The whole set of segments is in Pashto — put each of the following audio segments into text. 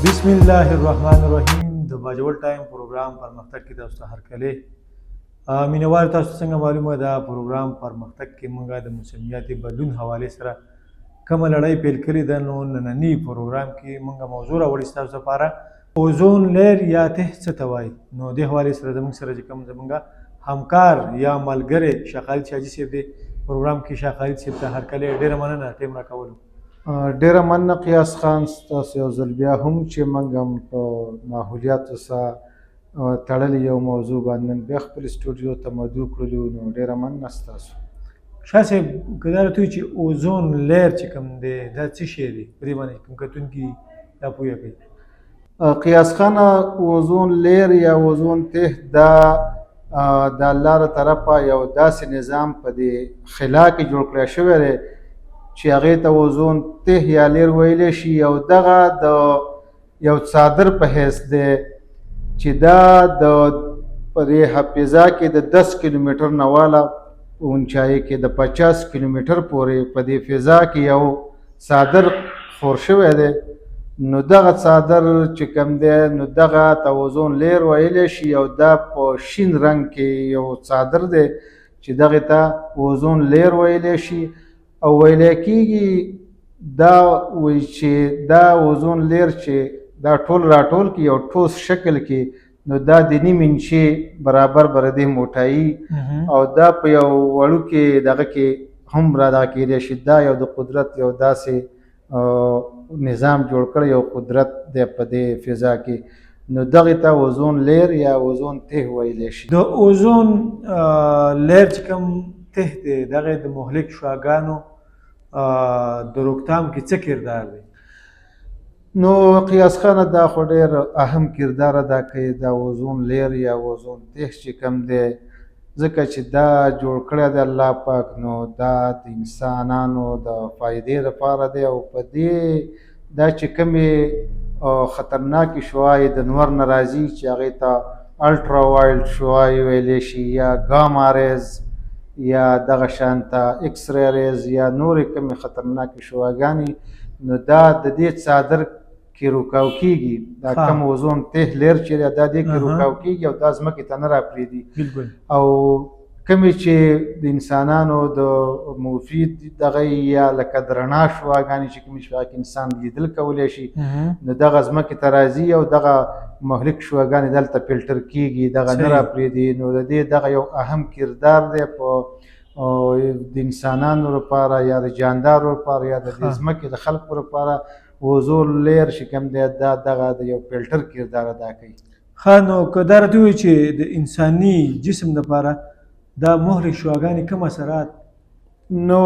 بسم الله الرحمن الرحیم د باجوړ ټایم پروګرام پرمختګ کې تاسو ته هرکلی مینوال تاسو څنګه معلومه ده پروګرام پرمختګ کې موږ د موسمیاتي بدلون حوالې سره کومه لړۍ پیل کړې ده نو ننني پروګرام کې موږ موضوع راوړې ستاسو لپاره اوزون لیر یا ته څه ته وایي نو دې حوالې سره زموږ سره چې کوم زموږ همکار یا ملګری شاه خالد شاجي صاحب دی پروګرام کې شاه خالد صاحب ته هرکلی ډېره مننه ټیم راکولو ډیره مننه قیاس خان ستاسو یو ځل بیا هم چې موږ هم په ماحولیاتو سره تړلې یو موضوع باندې نن بیا خپل سټوډیو ته مدعو کړلو نو ډیره مننه ستاسو شاه صاحب که دا راته وایي چې اوزون لیر چې کوم دی دا څه شی دی په دې باندې کوم کتونکي دا پوهه کوي قیاس خان اوزون لیر یا اوزون ته دا د الله له طرفه یو داسې نظام په دې خلا کې جوړ کړی شوی دی چې هغې ته اوزون ته یا لیر ویلی شي او دغه د یو څادر په حیث دی چې دا د په دې حافظه کې د 10 کیلومتر نه والا اونچایي کې د 50 کیلومتر پورې په دې فضا کې یو څادر خور شوی دی نو دغه څادر چې کوم دی نو دغه ته اوزون لیر ویلی شي او دا په شین رنګ کې یو څادر دی چې دغې ته اوزون لیر ویلی شي او ویلی کېږي دا وایي چې دا اوزون لیر چې دا ټول راټول کې یو ټوس شکل کې نو دا د نیم انچې برابر بردې موټایي او دا په یو وړوکې دغه کې هم را دغه کېدی شي دا یو د قدرت یو داسې نظام جوړ کړی یو قدرت دی په دې فضا کې نو دغې ته اوزون لیر یا اوزون ته ویلی شي د اوزون لیر چې کوم ته دی دغه د مهلک شعاګانو د روکتام کې څه کردار دی نو قیاس خانه دا خو ډېر اهم کردار ادا کوي دا اوزون لیر یا اوزون ته چې کوم دی ځکه چې دا جوړ کړی دی الله پاک نو دا د انسانانو د فایدې لپاره دی او په دې دا چې کومې خطرناکې شعاع د نور نه راځي چې هغې ته الټرا وایلډ شعاع ویلی شي یا ګاما ریز یا دغه شانته ایکس ری ریز یا نورې کومې خطرناکې شعاګانې نو دا د دې څادر کې روکاو کېږي دا کم اوزون ته لیر چې دی دا دې کې روکاو کېږي او دا ځمکې ته نه راپرېږدي او کومې چې د انسانانو د مفید دغه یا لکه د رڼا شعاګانې چې کومې شعاع کې انسان لیدل کولی شي نو دغه ځمکې ته راځي او دغه مهلک شعاګانې دلته فلټر کېږي دغه نه راپرېږدي نو د دې دغه یو اهم کردار دی په د انسانانو لپاره یا د جاندارو لپاره یا د دې ځمکې د خلکو لپاره اوزون لیر چې کوم دی دا دغه د یو فلټر کردار ادا کوي ښه نو که دا راته ووایي چې د انساني جسم لپاره دا مهلک شعاګانې کوم اثرات نو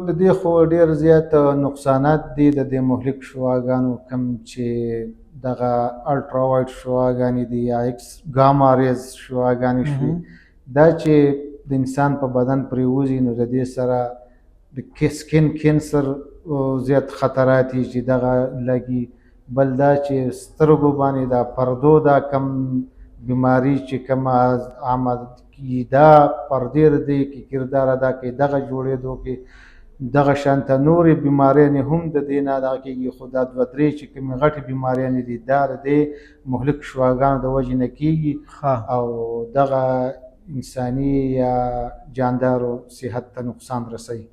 د دې خو ډېر زیات نقصانات دي د دې مهلک شعاګانو کوم چې دغه الټرا وایډ شعاګانې دي یا ایکس ګاما ریز شعاګانې شوي دا چې د انسان په بدن پرې وځي نو د دې سره د سکین کینسر زیات خطرات دي چې دغه لګي بل دا چې سترګو باندې دا پردو دا کم بیماری چې کومه عامه دا پردې دی کې کردار ادا کوي دغه جوړېدو کې دغه شانته نورې بیماریانې هم د دې نه ادا کېږي خو دا دوه درې چې کومې غټې بیماریانې دي دا د دې مهلک شعاګانو د وجې نه کېږي او دغه انساني یا جاندارو صحت ته نقصان رسوي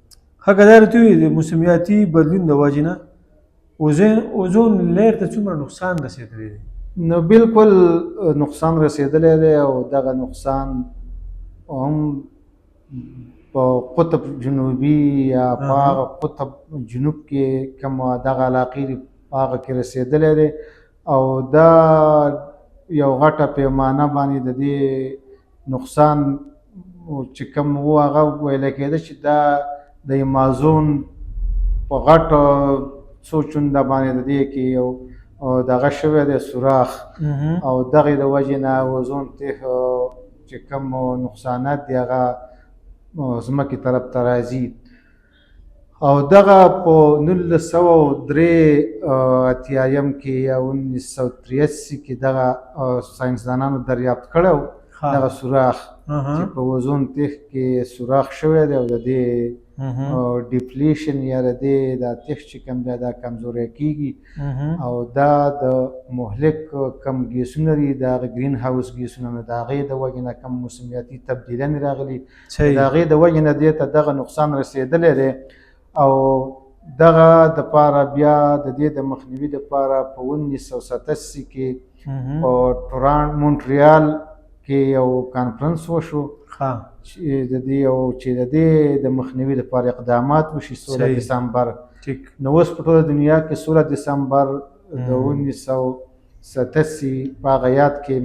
ښه که دا راته ووایي د موسمیاتي بدلون د وجې نه اوزون لیر ته څومره نقصان رسېدلی دی نو بالکل نقصان رسېدلی دی او دغه نقصان هم په قطب جنوبي یا په هغه قطب جنوب کې کوم دغه علاقې دي په هغه کې رسېدلی دی او دا یو غټه پیمانه باندې د دې نقصان چې کوم و هغه ویلی کېده چې دا د امازون په غټو څو چونده باندې د دې کې یو دغه شوی دی سوراخ او دغې د وجې نه اوزون ته چې کوم نقصانات دي هغه ځمکې طرف ته راځي او دغه په 1983 کې یا 1983 کې دغه ساینسدانانو دریافت کړی دغه سوراخ چې په اوزون تیغ کې سوراخ شوی دی او د دې ډیپلیشن یا د دې دا تیغ چې کوم دی دا کمزوری کېږي او دا د مهلک کم ګیسونه دي د هغه ګرین هاوس ګیسونه نو د هغې د وجې نه کم موسمیاتي تبدیلیانې راغلي د هغې د وجې نه دې ته دغه نقصان رسېدلی دی او دغه دپاره بیا د دې د مخنیوي دپاره په 1987 کې په مونټریال کې یو کانفرنس وشو چې د دې د مخنیوي لپاره اقدامات وشي 16 دسمبر نو اوس په ټوله دنیا کې 16 دسمبر د 1987 په هغه یاد کې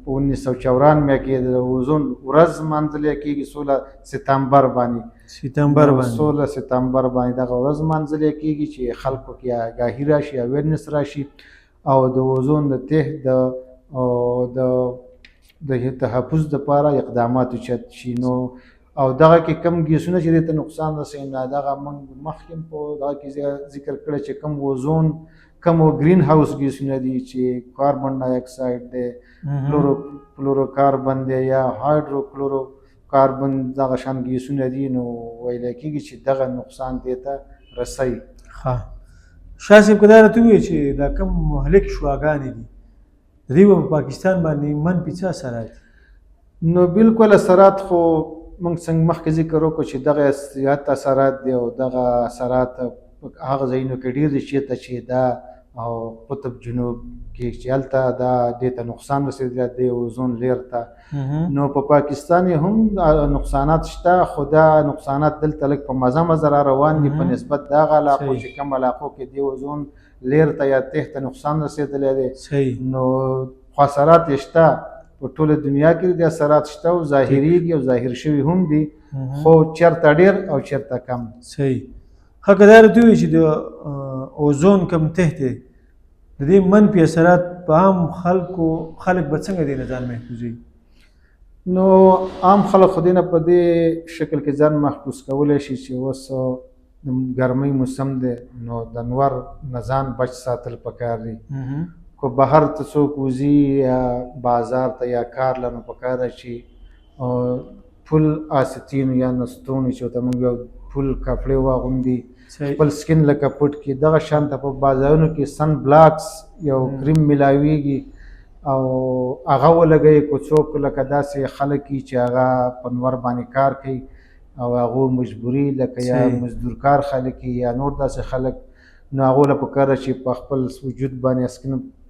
په 1994 کې د اوزون ورځ لمانځل کېږي 16 ستمبر باندې 16 ستمبر باندې دغه ورځ لمانځل کېږي چې خلکو کې آګاهي راشي اویرنس راشي او د اوزون د تحت د تحفظ دپاره اقدامات اوچت شي نو او دغه کې کم ګیسونه چې دې ته نقصان رسوي نو دغه موږ مخکې په دغه کې ذکر کړی چې کم اوزون کم ګرین هاوس ګیسونه دي چې کاربن ډای اکساید دی فلوروکاربن دی یا هایدروکلورو کاربن دغه شان ګیسونه دي نو ویل کېږي چې دغه نقصان دې ته رسوي. شاه صاحب که دا راته ووایي چې دا کم مهلک شواګانې دي د دوی په پاکستان باندې منفي څه اثرات دي؟ نو بالکل اثرات خو موږ څنګه مخکې ذکر وکړو چې دغه زیات اثرات دي او دغه اثرات هغه ځایونو کې ډېر دي چېرته چې دا او قطب جنوب کې چې هلته دا دې ته نقصان رسېدلی دی اوزون لیر ته نو په پاکستان هم نقصانات شته خو دا نقصانات دلته لږ په مزه مزه را روان دي په نسبت د هغه علاقو چې کوم علاقو کې دی اوزون لیر ته یا تحت ته نقصان رسېدلی دی نو خو اثرات یې شته په ټوله دنیا کې د اثرات شته او ظاهریږي او ظاهر شوي هم دي خو چېرته ډېر او چېرته کم. صحیح. ښه که دا راته ووایي چې د اوزون کم تحت دی د دې منفي اثرات په عام خلک به څنګه دې نه ځان محفوظوي؟ نو عام خلک خو دې نه په دې شکل کې ځان محفوظ کولی شي چې اوس د ګرمۍ موسم دی نو د نور نه ځان بچ ساتل پکار دي که بهر ته څوک وځي یا بازار ته یا کار له نو پکار ده چې فل آستین یا نستون چې ورته موږ یو فل کپړې واغوندي خپل سکین لکه پټ کړي دغه شان ته په بازارونو کې سن بلاکس یو کریم ملاویږي او هغه ولګوي که څوک لکه داسې خلک چې هغه په نور باندې کار کوي او هغو مجبوري لکه یا مزدورکار خلک یا نور داسې خلک نو هغو له پکار ده چې په خپل وجود باندې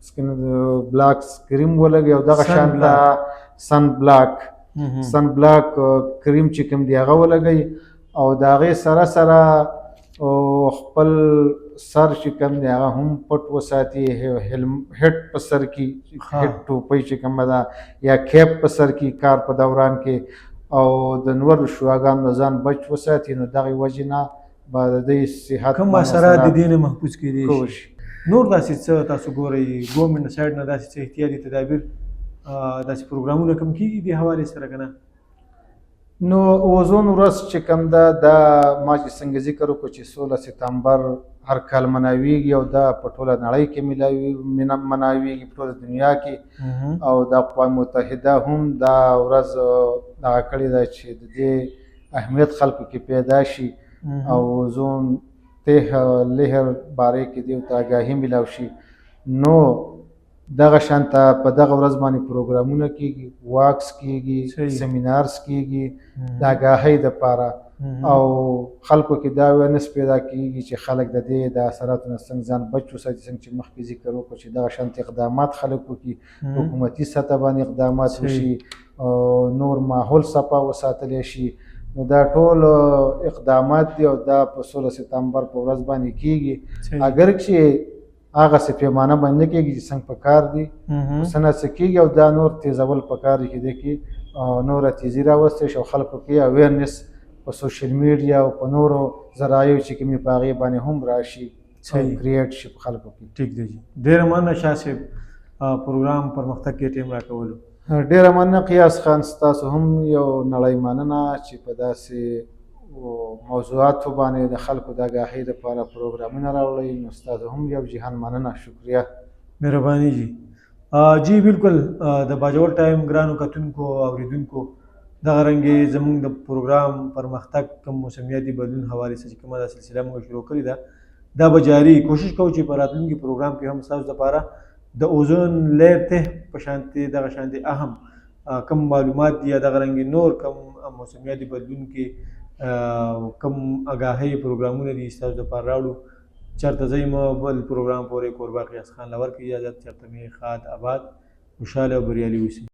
سکین بلاکس کریم ولګوي او دغه شان ته سن بلاک کریم چې کوم دی هغه ولګوي او د هغې سره سره او خپل سر چې کوم دی هغه هم پټ وساتي هیډ په سر کې هیډ ټوپۍ چې کومه ده یا کیپ په سر کې کار په دوران کې او د نورو شواګانو نه ځان بچ وساتي نو دغې وجې نه به د دوی صحت کوم اثرات د دې نه محفوظ کېدی شي؟ نور داسې څه تاسو ګورئ ګورمنټ سایډ نه داسې څه احتیاطي تدابیر داسې پروګرامونه کوم کېږي دې حوالې سره که نه؟ نو اوزون ورځ چې کوم ده دا ما چې څنګه ذکر وکړو چې 16 ستمبر هر کال مناویږي او دا په ټوله نړۍ کې مناویږي په ټوله دنیا کې او د اقوام متحده هم دا ورځ دغه کړې ده چې د دې اهمیت خلکو کې پیدا شي او اوزون تیغ لهر باره کې دې ته آګاهي میلاو شي نو دغه شانته په دغه ورځ باندې پروګرامونه کېږي واکس کېږي سیمینارز کېږي د آګاهۍ دپاره او خلکو کې دا اویرنس پیدا کېږي چې خلک د دې د اثراتو نه څنګه ځان بچ وساتي څنګه چې مخکې ذکر وکړو چې دغه شانته اقدامات خلک وکړي حکومتي سطح باندې اقدامات وشي او نور ماحول صفا وساتلی شي نو دا ټول اقدامات دي او دا په 16 ستمبر په ورځ باندې کېږي اگر چې هغه څه پیمانه باندې نه کېږي چې څنګه پکار دي څه نه څه کېږي او دا نور تیزول پکار دي چې دې کې نوره تیزي راوستی شي او خلکو کې اویرنس په سوشل میډیا او په نورو ذرایعو چې کومې په هغې باندې هم راشي کریټ شي په خلکو کې. ټیک دی جي ډېره مننه شاه صاحب پروګرام پرمختګ کې ټیم راکولو. ډېره مننه قیاس خان ستاسو هم یو نړۍ مننه چې په داسې موضوعاتو باندې د خلکو د آګاهۍ دپاره پروګرامونه راوړئ نو ستاسو هم یو جهان مننه شکریه. مهرباني جی. جی بالکل د باجوړ ټایم ګرانو کتونکو او اوریدونکو دغه رنګې زموږ د پروګرام پرمختګ کوم موسمیاتي بدلون حوالې سره چې کومه دا سلسله موږ شروع کړې ده دا به جاري کوشش کوو چې په راتلونکي پروګرام کې هم ستاسو دپاره د اوزون لیر ته په شانتې دغه شانتې اهم کم معلومات دي یا دغه رنګې نور کم موسمیاتي بدلون کې کم آګاهۍ پروګرامونه دي ستاسو دپاره راوړو چېرته ځئ مه بل پروګرام پورې کوربه قیاس خان له ورکړئ اجازت چېرته مې ښاد اباد خوشحاله او بریالي اوسئ